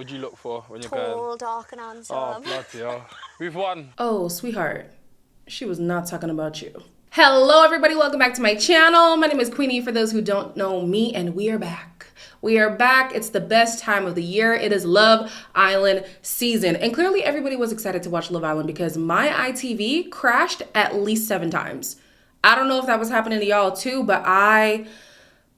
What do you look for when you're Tall, going? dark and handsome. Oh, bloody hell. We've won. Oh, sweetheart, she was not talking about you. Hello, everybody. Welcome back to my channel. My name is Queenie for those who don't know me, and we are back. We are back. It's the best time of the year. It is Love Island season. And clearly everybody was excited to watch Love Island because my ITV crashed at least 7 times. I don't know if that was happening to y'all too, but I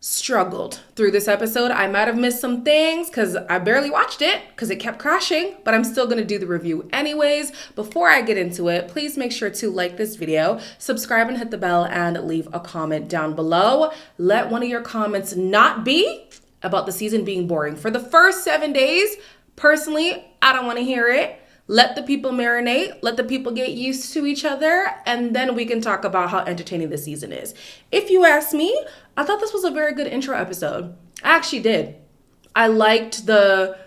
struggled through this episode. I might have missed some things because I barely watched it because it kept crashing, but I'm still going to do the review anyways. Before I get into it, please make sure to like this video, subscribe and hit the bell, and leave a comment down below. Let one of your comments not be about the season being boring. For the first 7 days, personally, I don't want to hear it. Let the people marinate, let the people get used to each other, and then we can talk about how entertaining the season is. If you ask me, I thought this was a very good intro episode. I actually did. I liked the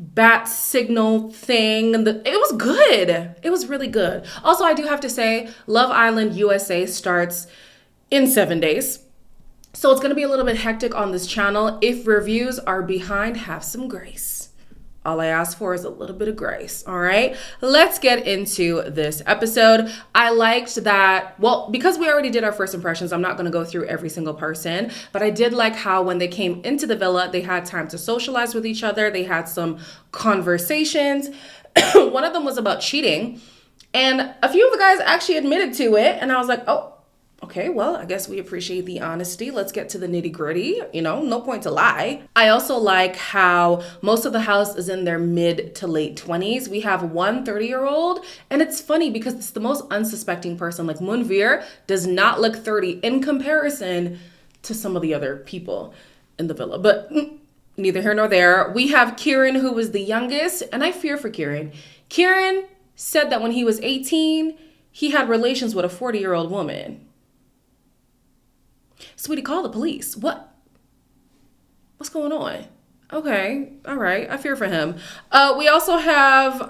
bat signal thing. It was good. It was really good. Also, I do have to say, Love Island USA starts in 7 days. So it's going to be a little bit hectic on this channel. If reviews are behind, have some grace. All I ask for is a little bit of grace, all right? Let's get into this episode. I liked that, well, because we already did our first impressions, I'm not gonna go through every single person, but I did like how when they came into the villa, they had time to socialize with each other. They had some conversations. One of them was about cheating, and a few of the guys actually admitted to it, and I was like, oh, okay, well, I guess we appreciate the honesty. Let's get to the nitty gritty. You know, no point to lie. I also like how most of the house is in their mid to late 20s. We have one 30-year-old, and it's funny because it's the most unsuspecting person. Like Munveer does not look 30 in comparison to some of the other people in the villa, but neither here nor there. We have Kieran, who was the youngest, and I fear for Kieran. Kieran said that when he was 18, he had relations with a 40-year-old woman. Sweetie, call the police. What's going on? Okay, all right. I fear for him. We also have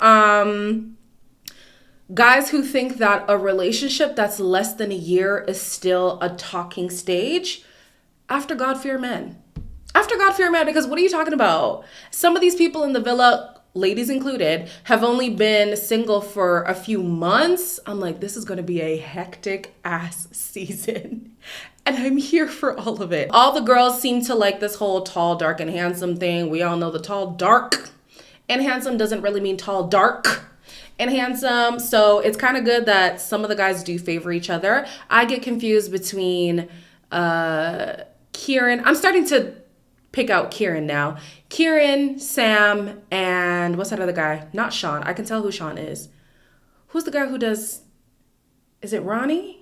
guys who think that a relationship that's less than a year is still a talking stage. After God fear men. After God fear men, because what are you talking about? Some of these people in the villa, ladies included, have only been single for a few months. I'm like, this is going to be a hectic ass season. And I'm here for all of it. All the girls seem to like this whole tall, dark, and handsome thing. We all know the tall, dark, and handsome doesn't really mean tall, dark, and handsome. So it's kind of good that some of the guys do favor each other. I get confused between Kieran. I'm starting to pick out Kieran now. Kieran, Sam, and what's that other guy? Not Sean. I can tell who Sean is. Who's the guy who does, is it Ronnie?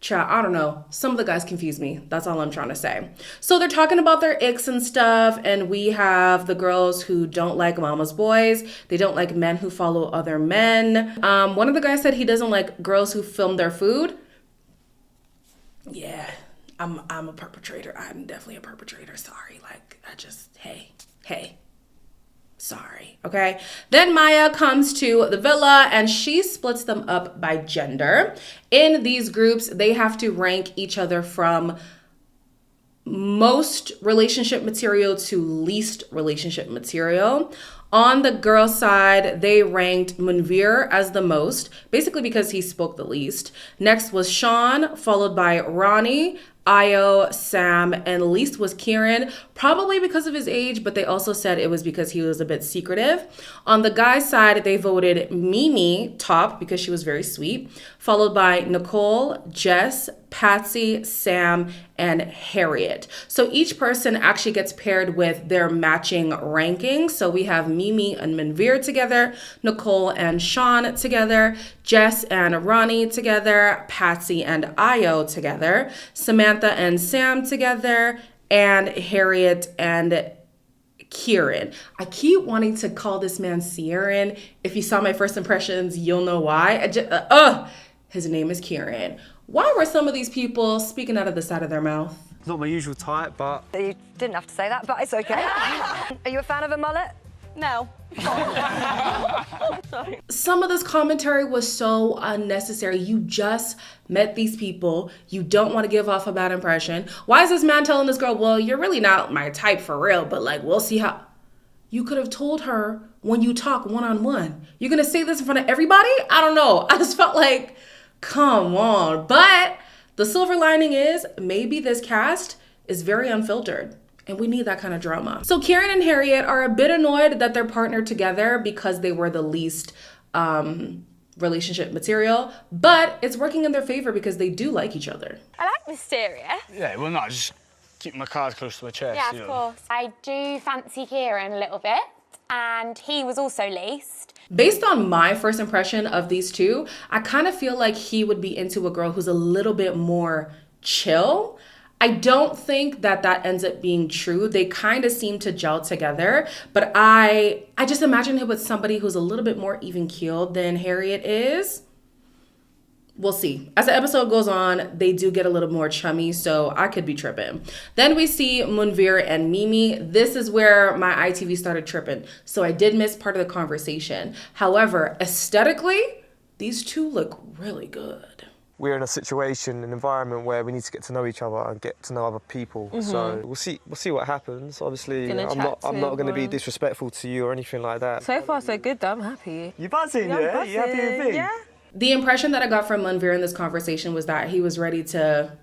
Child, I don't know. Some of the guys confuse me. That's all I'm trying to say. So they're talking about their icks and stuff, and we have the girls who don't like mama's boys. They don't like men who follow other men. One of the guys said he doesn't like girls who film their food. Yeah, I'm a perpetrator. I'm definitely a perpetrator. Sorry. Like, hey. Sorry, okay? Then Maya comes to the villa and she splits them up by gender. In these groups, they have to rank each other from most relationship material to least relationship material. On the girl side, they ranked Munveer as the most, basically because he spoke the least. Next was Sean, followed by Ronnie, Io, Sam, and least was Kieran, probably because of his age, but they also said it was because he was a bit secretive. On the guy's side, they voted Mimi top because she was very sweet, followed by Nicole, Jess, Patsy, Sam, and Harriet. So each person actually gets paired with their matching ranking. So we have Mimi and Munveer together, Nicole and Sean together, Jess and Ronnie together, Patsy and Io together, Samantha and Sam together, and Harriet and Kieran. I keep wanting to call this man Kieran. If you saw my first impressions, you'll know why. His name is Kieran. Why were some of these people speaking out of the side of their mouth? Not my usual type, but... You didn't have to say that, but it's okay. Are you a fan of a mullet? No. Sorry. Some of this commentary was so unnecessary. You just met these people. You don't want to give off a bad impression. Why is this man telling this girl, well, you're really not my type for real, but like, we'll see how... You could have told her when you talk one-on-one. You're going to say this in front of everybody? I don't know. I just felt like, come on. But the silver lining is maybe this cast is very unfiltered. And we need that kind of drama. So Karen and Harriet are a bit annoyed that they're partnered together because they were the least relationship material. But it's working in their favor because they do like each other. I like Mysteria. Yeah, well, no, just keep my cards close to my chest. Yeah, of course. I do fancy Kieran a little bit, and he was also least. Based on my first impression of these two, I kind of feel like he would be into a girl who's a little bit more chill. I don't think that ends up being true. They kind of seem to gel together, but I just imagine him with somebody who's a little bit more even-keeled than Harriet is. We'll see. As the episode goes on, they do get a little more chummy, so I could be tripping. Then we see Munvir and Mimi. This is where my ITV started tripping, so I did miss part of the conversation. However, aesthetically, these two look really good. We're in a situation, an environment where we need to get to know each other and get to know other people. So we'll see what happens. Obviously, I'm not going to be disrespectful to you or anything like that. So far, so good, though. I'm happy. You buzzing, yeah? You happy with me? Yeah. The impression that I got from Munvir in this conversation was that he was ready to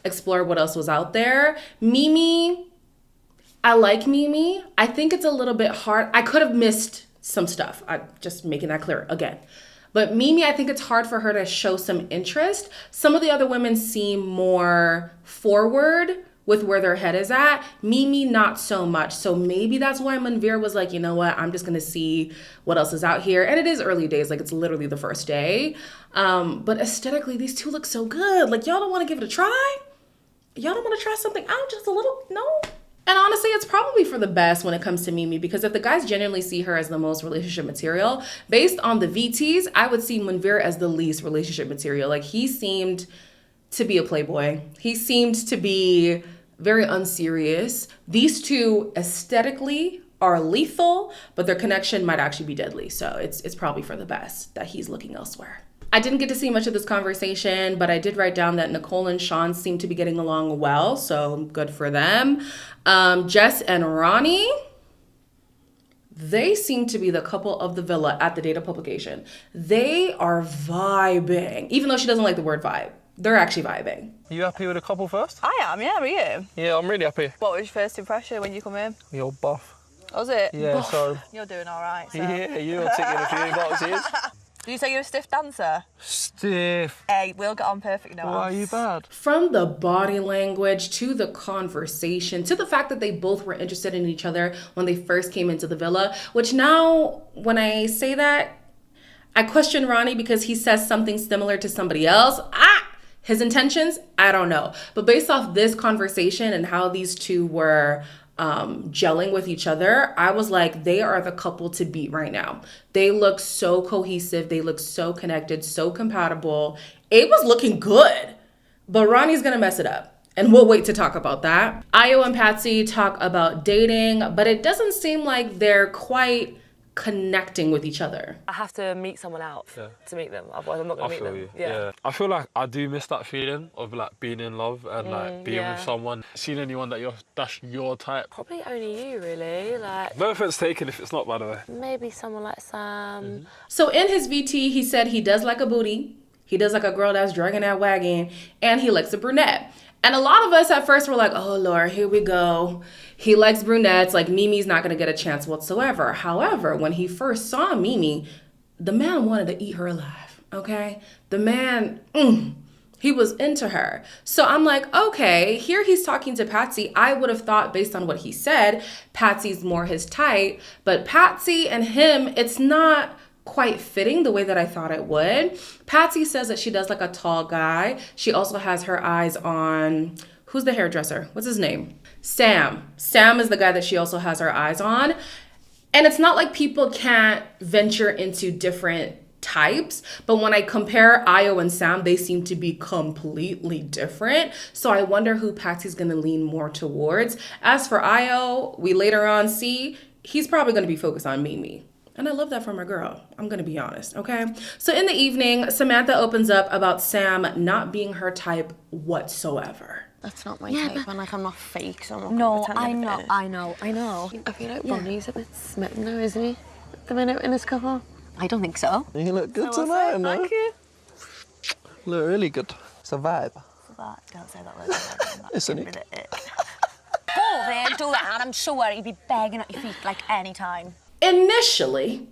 explore what else was out there. Mimi, I like Mimi. I think it's a little bit hard. I could have missed some stuff. I'm just making that clear again. But Mimi, I think it's hard for her to show some interest. Some of the other women seem more forward with where their head is at. Mimi, not so much. So maybe that's why Munvir was like, you know what, I'm just gonna see what else is out here. And it is early days, like it's literally the first day. But aesthetically, these two look so good. Like, y'all don't wanna give it a try? Y'all don't wanna try something out just a little? No? And honestly, it's probably for the best when it comes to Mimi, because if the guys genuinely see her as the most relationship material, based on the VTs, I would see Munvir as the least relationship material. Like, he seemed to be a playboy. He seemed to be very unserious. These two aesthetically are lethal, but their connection might actually be deadly. So it's probably for the best that he's looking elsewhere. I didn't get to see much of this conversation, but I did write down that Nicole and Sean seem to be getting along well, so good for them. Jess and Ronnie, they seem to be the couple of the villa at the date of publication. They are vibing, even though she doesn't like the word vibe. They're actually vibing. You happy with the couple first? I am, yeah, are you? Yeah, I'm really happy. What was your first impression when you come in? You're buff. Was it? Yeah, so. You're doing all right, so. Yeah, you're ticking a few boxes. Did you say you're a stiff dancer? Stiff. Hey, we'll get on perfect now. Why are you bad? From the body language to the conversation to the fact that they both were interested in each other when they first came into the villa, which now when I say that, I question Ronnie because he says something similar to somebody else. His intentions, I don't know. But based off this conversation and how these two were gelling with each other, I was like, they are the couple to beat right now. They look so cohesive. They look so connected, so compatible. It was looking good, but Ronnie's gonna mess it up. And we'll wait to talk about that. Io and Patsy talk about dating, but it doesn't seem like they're quite connecting with each other. I have to meet someone else to meet them, otherwise I'm not going to meet them. You. Yeah. I feel like I do miss that feeling of like being in love and like being with someone. Seeing anyone that's your type. Probably only you, really. Like, no offense taken if it's not, by the way. maybe someone like Sam. So in his VT, he said he does like a booty, he does like a girl that's dragging that wagon, and he likes a brunette. And a lot of us at first were like, oh Lord, here we go. He likes brunettes, like Mimi's not gonna get a chance whatsoever. However, when he first saw Mimi, the man wanted to eat her alive, okay? The man, he was into her. So I'm like, okay, here he's talking to Patsy. I would have thought based on what he said, Patsy's more his type, but Patsy and him, it's not quite fitting the way that I thought it would. Patsy says that she does like a tall guy. She also has her eyes on, who's the hairdresser? What's his name? Sam. Sam is the guy that she also has her eyes on. And it's not like people can't venture into different types, but when I compare Io and Sam, they seem to be completely different. So I wonder who Patsy's gonna lean more towards. As for Io, we later on see he's probably gonna be focused on Mimi. And I love that from my girl. I'm gonna be honest, okay? So in the evening, Samantha opens up about Sam not being her type whatsoever. That's not my type, and like I'm not fake, so I'm not No, gonna I pretend know, anything. I know, I know. I feel like Bonnie's a bit smitten now, isn't he? At the minute in this couple. I don't think so. You look good tonight, no? Thank you. Look really good. It's a vibe. Don't say that word. Isn't it? Go there, do that, and I'm sure he'd be begging at your feet like any time. Initially,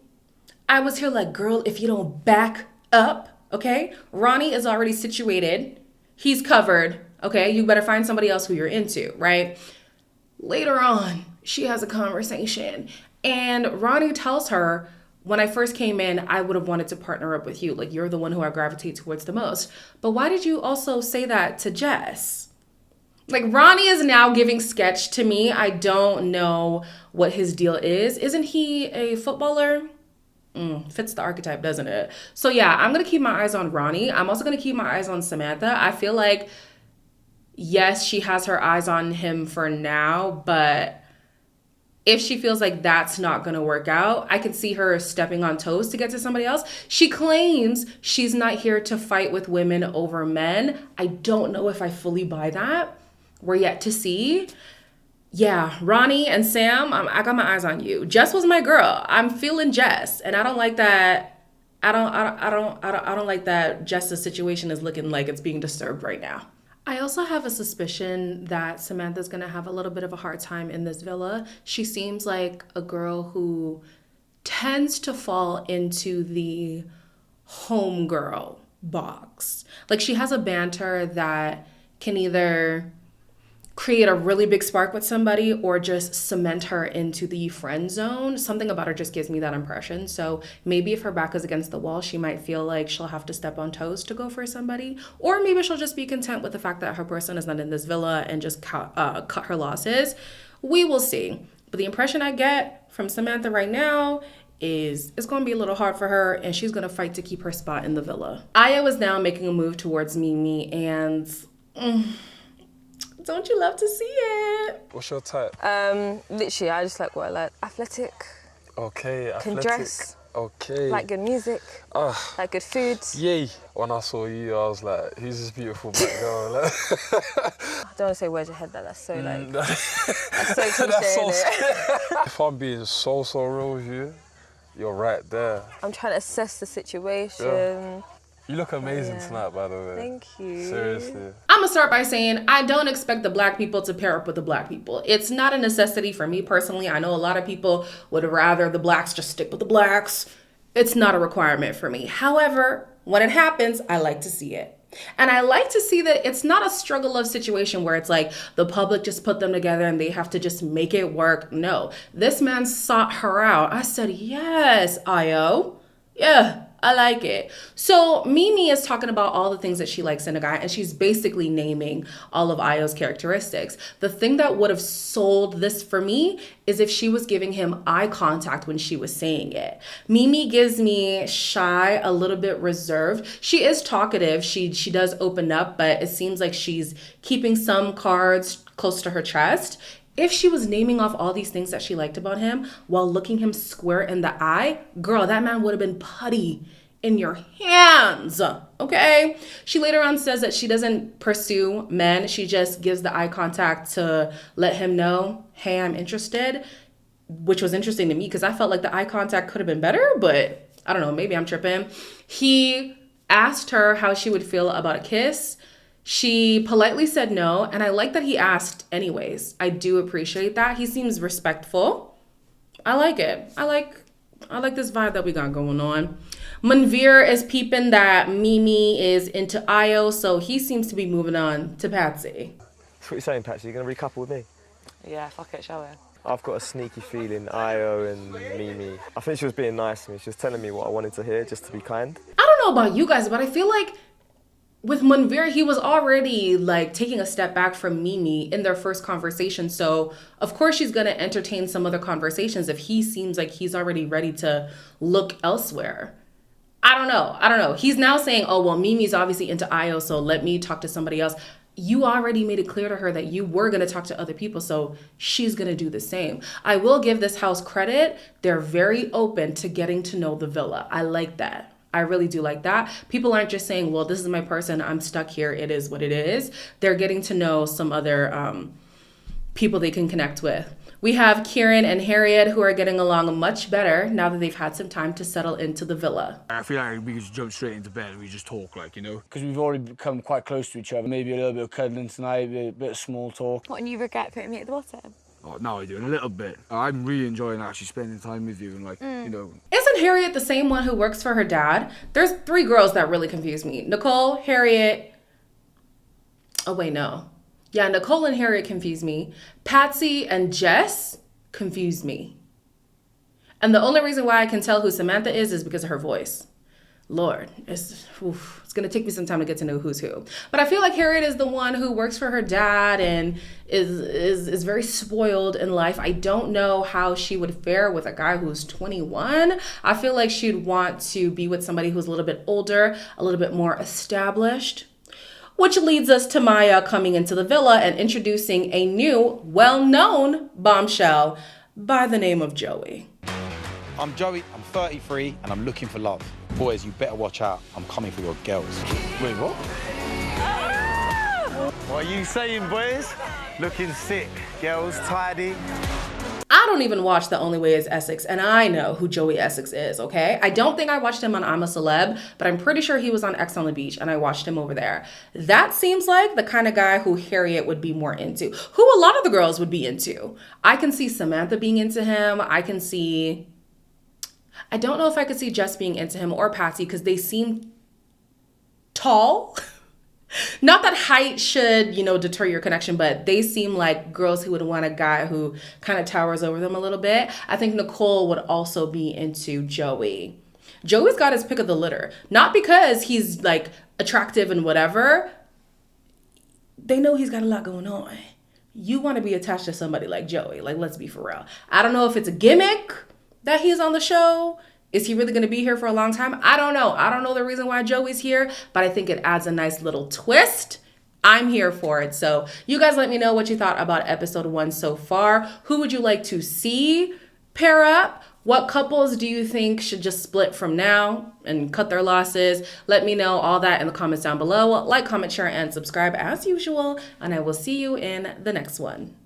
I was here like, girl, if you don't back up, okay? Ronnie is already situated. He's covered, okay? You better find somebody else who you're into, right? Later on, she has a conversation, and Ronnie tells her, when I first came in, I would have wanted to partner up with you. Like, you're the one who I gravitate towards the most. But why did you also say that to Jess? Like, Ronnie is now giving sketch to me. I don't know what his deal is. Isn't he a footballer? Fits the archetype, doesn't it? So yeah, I'm gonna keep my eyes on Ronnie. I'm also gonna keep my eyes on Samantha. I feel like, yes, she has her eyes on him for now, but if she feels like that's not gonna work out, I could see her stepping on toes to get to somebody else. She claims she's not here to fight with women over men. I don't know if I fully buy that. We're yet to see. Yeah, Ronnie and Sam, I got my eyes on you. Jess was my girl. I'm feeling Jess, and I don't like that. I don't like that Jess's situation is looking like it's being disturbed right now. I also have a suspicion that Samantha's gonna have a little bit of a hard time in this villa. She seems like a girl who tends to fall into the homegirl box. Like, she has a banter that can either create a really big spark with somebody or just cement her into the friend zone. Something about her just gives me that impression. So maybe if her back is against the wall, she might feel like she'll have to step on toes to go for somebody. Or maybe she'll just be content with the fact that her person is not in this villa and just cut her losses. We will see. But the impression I get from Samantha right now is it's going to be a little hard for her, and she's going to fight to keep her spot in the villa. Io is now making a move towards Mimi, and don't you love to see it? What's your type? Literally, I just like what I like. Athletic. Okay, Can athletic. dress. Okay. Like good music. Like good food. Yay. When I saw you, I was like, who's this beautiful black girl? Like, I don't want to say words ahead that. That's so like. That's so cliche, that's so innit? If I'm being so real with you, you're right there. I'm trying to assess the situation. Yeah. You look amazing tonight, by the way. Thank you. Seriously. I'm gonna start by saying I don't expect the black people to pair up with the black people. It's not a necessity for me personally. I know a lot of people would rather the blacks just stick with the blacks. It's not a requirement for me. However, when it happens, I like to see it. And I like to see that it's not a struggle of situation where it's like the public just put them together and they have to just make it work. No, this man sought her out. I said, yes, Io. Yeah. I like it. So Mimi is talking about all the things that she likes in a guy, and she's basically naming all of Io's characteristics. The thing that would have sold this for me is if she was giving him eye contact when she was saying it. Mimi gives me shy, a little bit reserved. She is talkative. She does open up, but it seems like she's keeping some cards close to her chest. If she was naming off all these things that she liked about him while looking him square in the eye, girl, that man would have been putty in your hands, okay? She later on says that she doesn't pursue men. She just gives the eye contact to let him know, hey, I'm interested, which was interesting to me because I felt like the eye contact could have been better, but I don't know, maybe I'm tripping. He asked her how she would feel about a kiss. She politely said no, and I like that he asked anyways. I do appreciate that. He seems respectful. I like it. I like this vibe that we got going on. Manveer is peeping that Mimi is into Io, so he seems to be moving on to Patsy. That's what you're saying, Patsy? You're going to recouple with me? Yeah, fuck it, shall we? I've got a sneaky feeling Io and Mimi. I think she was being nice to me. She was telling me what I wanted to hear, just to be kind. I don't know about you guys, but I feel like with Manveer, he was already like taking a step back from Mimi in their first conversation. So of course she's gonna entertain some other conversations if he seems like he's already ready to look elsewhere. I don't know. He's now saying, oh, well, Mimi's obviously into Io, so let me talk to somebody else. You already made it clear to her that you were gonna talk to other people, so she's gonna do the same. I will give this house credit. They're very open to getting to know the villa. I like that. I really do like that. People aren't just saying, well, this is my person, I'm stuck here, it is what it is. They're getting to know some other people they can connect with. We have Kieran and Harriet, who are getting along much better now that they've had some time to settle into the villa. I feel like we could just jump straight into bed and we just talk, like, you know? Because we've already become quite close to each other. Maybe a little bit of cuddling tonight, a bit of small talk. What, and you regret putting me at the bottom? Oh, now I do, a little bit. I'm really enjoying actually spending time with you and, like, you know. Isn't Harriet the same one who works for her dad? There's 3 girls that really confuse me. Nicole, Harriet. Oh, wait, no. Yeah, Nicole and Harriet confuse me. Patsy and Jess confuse me. And the only reason why I can tell who Samantha is because of her voice. Lord, it's going to take me some time to get to know who's who. But I feel like Harriet is the one who works for her dad and is very spoiled in life. I don't know how she would fare with a guy who's 21. I feel like she'd want to be with somebody who's a little bit older, a little bit more established. Which leads us to Maya coming into the villa and introducing a new, well-known bombshell by the name of Joey. I'm Joey, I'm 33, and I'm looking for love. Boys, you better watch out. I'm coming for your girls. Wait, what? What are you saying, boys? Looking sick, girls tidy. I don't even watch The Only Way is Essex, and I know who Joey Essex is, okay? I don't think I watched him on I'm a Celeb, but I'm pretty sure he was on X on the Beach, and I watched him over there. That seems like the kind of guy who Harriet would be more into, who a lot of the girls would be into. I can see Samantha being into him. I don't know if I could see Jess being into him or Patsy because they seem tall. Not that height should, deter your connection, but they seem like girls who would want a guy who kind of towers over them a little bit. I think Nicole would also be into Joey. Joey's got his pick of the litter. Not because he's like attractive and whatever. They know he's got a lot going on. You want to be attached to somebody like Joey. Like, let's be for real. I don't know if it's a gimmick that he's on the show. Is he really going to be here for a long time? I don't know. I don't know the reason why Joey's here, but I think it adds a nice little twist. I'm here for it. So you guys let me know what you thought about episode 1 so far. Who would you like to see pair up? What couples do you think should just split from now and cut their losses? Let me know all that in the comments down below. Like, comment, share, and subscribe as usual. And I will see you in the next one.